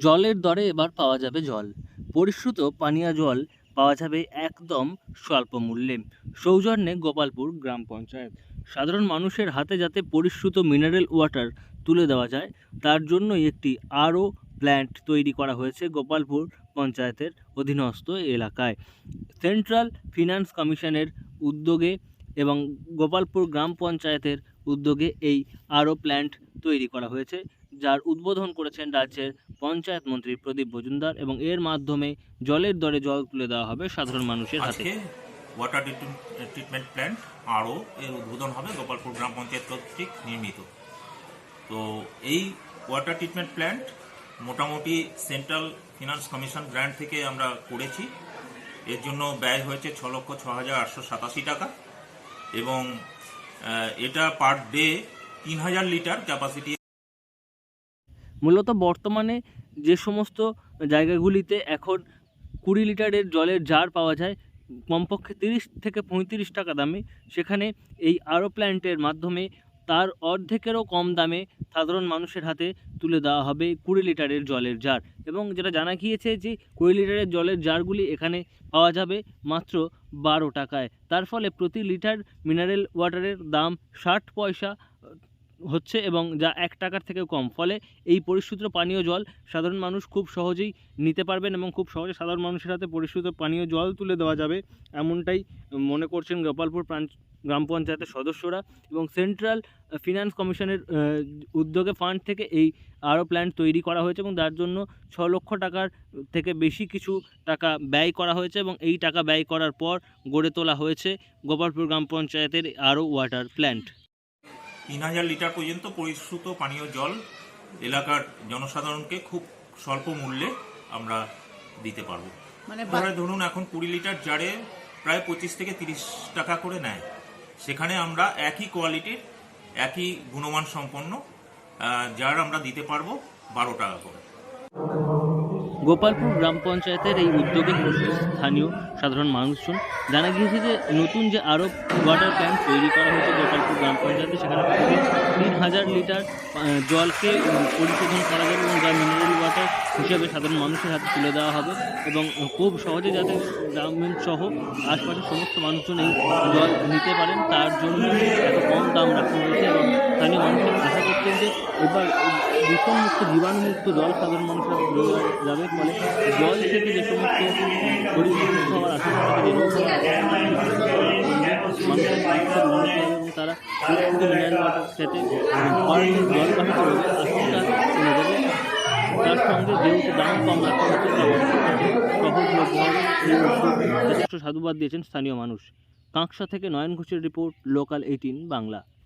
জলের দরে এবার পাওয়া যাবে জল। পরিশ্রুত পানীয় জল পাওয়া যাবে একদম স্বল্প মূল্যে। সৌজন্যে গোপালপুর গ্রাম পঞ্চায়েত। সাধারণ মানুষের হাতে যাতে পরিশ্রুত মিনারেল ওয়াটার তুলে দেওয়া যায়, তার জন্যই একটি আরও প্ল্যান্ট তৈরি করা হয়েছে গোপালপুর পঞ্চায়েতের অধীনস্থ এলাকায়। সেন্ট্রাল ফিনান্স কমিশনের উদ্যোগে এবং গোপালপুর গ্রাম পঞ্চায়েতের উদ্যোগে এই আরও প্ল্যান্ট তৈরি করা হয়েছে, যার উদ্বোধন করেছেন রাজ্যের পঞ্চায়েত মন্ত্রী প্রদীপ মজুমদার, এবং এর মাধ্যমে জলের দরে জল তুলে দেওয়া হবে সাধারণ মানুষের হাতে। ওয়াটার ট্রিটমেন্ট প্ল্যান্ট আরও এর উদ্বোধন হবে গোপালপুর গ্রাম পঞ্চায়েত কর্তৃক নির্মিত। তো এই ওয়াটার ট্রিটমেন্ট প্ল্যান্ট মোটামুটি সেন্ট্রাল ফিনান্স কমিশন গ্র্যান্ট থেকে আমরা করেছি। এর জন্য ব্যয় হয়েছে 6,06,887 টাকা, এবং এটা পার ডে 3,000 লিটার ক্যাপাসিটি। মূলত বর্তমানে যে সমস্ত জায়গাগুলিতে এখন 20 লিটারের জলের জার পাওয়া যায় কমপক্ষে 30 থেকে 35 টাকা দামে, সেখানে এই আরও প্ল্যান্টের মাধ্যমে তার অর্ধেকেরও কম দামে সাধারণ মানুষের হাতে তুলে দেওয়া হবে 20 লিটারের জলের জার। এবং যেটা জানা গিয়েছে যে 20 লিটারের জলের জারগুলি এখানে পাওয়া যাবে মাত্র 12 টাকায়। তার ফলে প্রতি লিটার মিনারেল ওয়াটারের দাম 60 পয়সা হচ্ছে, এবং যা 1 টাকার থেকেও কম। ফলে এই পরিশ্রুত পানীয় জল সাধারণ মানুষ খুব সহজেই নিতে পারবেন এবং খুব সহজে সাধারণ মানুষের হাতে পরিশ্রুত পানীয় জল তুলে দেওয়া যাবে, এমনটাই মনে করছেন গোপালপুর গ্রাম পঞ্চায়েতের সদস্যরা। এবং সেন্ট্রাল ফিনান্স কমিশনের উদ্যোগে ফান্ড থেকে এই আরও প্ল্যান্ট তৈরি করা হয়েছে, এবং তার জন্য 6 লক্ষ টাকার থেকে বেশি কিছু টাকা ব্যয় করা হয়েছে, এবং এই টাকা ব্যয় করার পর গড়ে তোলা হয়েছে গোপালপুর গ্রাম পঞ্চায়েতের আরও ওয়াটার প্ল্যান্ট। 3,000 লিটার পর্যন্ত পরিশ্রুত পানীয় জল এলাকার জনসাধারণকে খুব স্বল্প মূল্যে আমরা দিতে পারবো। মানে ধরুন এখন 20 লিটার জারে প্রায় 25 থেকে 30 টাকা করে নেয়, সেখানে আমরা একই কোয়ালিটির একই গুণমান সম্পন্ন জার আমরা দিতে পারবো 12 টাকা করে। গোপালপুর গ্রাম পঞ্চায়েতের এই উদ্যোগে খুশি স্থানীয় সাধারণ মানুষজন। জানা গিয়েছে যে নতুন যে আরও ওয়াটার প্ল্যান্ট তৈরি করা হয়েছে গোপালপুর গ্রাম পঞ্চায়েতে, সেখানে 3,000 লিটার জলকে পরিশোধন করা যাবে, এবং যা মিনারেল ওয়াটার হিসেবে সাধারণ মানুষের হাতে তুলে দেওয়া হবে, এবং খুব সহজে যাতে গ্রামীণ সহ আশপাশের সমস্ত মানুষজন এই জল নিতে পারেন, তার জন্য এত কম দাম রাখা হয়েছে। এবং স্থানীয় মানুষের আশা করছেন যে এবার দূষণমুক্ত জীবাণুমুক্ত জল সাধারণ মানুষরা পেয়ে যাবে, ফলে জল থেকে যে সমস্ত পরিবেশিত হওয়ার আশঙ্কা থাকে মানুষের স্বাস্থ্যের উন্নতি হবে, এবং তারা মিনারেল ওয়াটার খেতে জলবাহিত রোগের আশঙ্কা কমে যাবে। তার সঙ্গে যেহেতু দাম কম রাখা হচ্ছে, সহজলভ্য হবে। এই উদ্যোগ যথেষ্ট সাধুবাদ দিয়েছেন স্থানীয় মানুষ। কাঁকসা থেকে নয়ন ঘোষের রিপোর্ট, লোকাল 18 বাংলা।